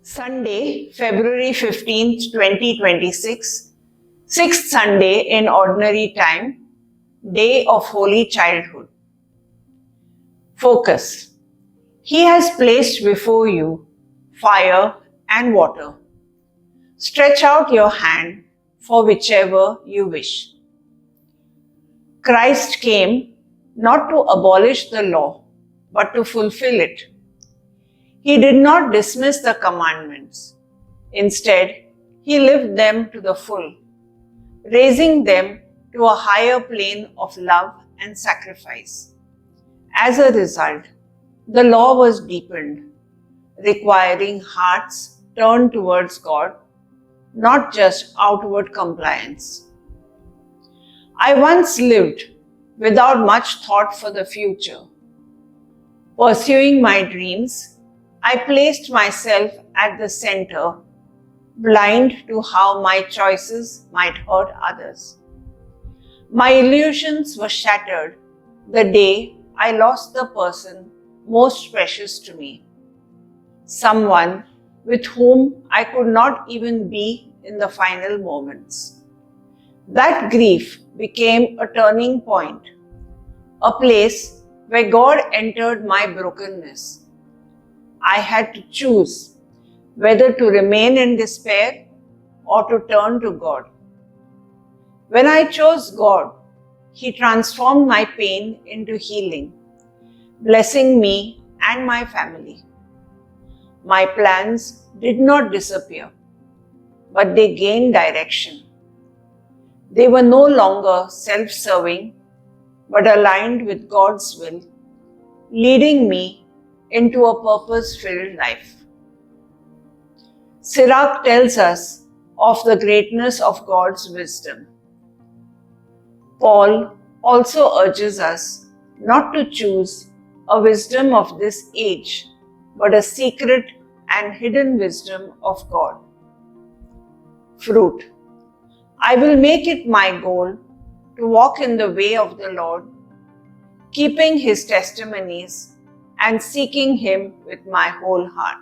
Sunday, February 15th, 2026, sixth Sunday in Ordinary Time, Day of Holy Childhood. Focus. He has placed before you fire and water. Stretch out your hand for whichever you wish. Christ came not to abolish the law, but to fulfill it. He did not dismiss the commandments. Instead, he lived them to the full, raising them to a higher plane of love and sacrifice. As a result, the law was deepened, requiring hearts turned towards God, not just outward compliance. I once lived without much thought for the future. Pursuing my dreams, I placed myself at the center, blind to how my choices might hurt others. My illusions were shattered the day I lost the person most precious to me, someone with whom I could not even be in the final moments. That grief became a turning point, a place where God entered my brokenness. I had to choose whether to remain in despair or to turn to God. When I chose God, He transformed my pain into healing, blessing me and my family. My plans did not disappear, but they gained direction. They were no longer self-serving, but aligned with God's will, leading me into a purpose-filled life. Sirach tells us of the greatness of God's wisdom. Paul also urges us not to choose a wisdom of this age, but a secret and hidden wisdom of God. Fruit. I will make it my goal to walk in the way of the Lord, keeping His testimonies and seeking Him with my whole heart.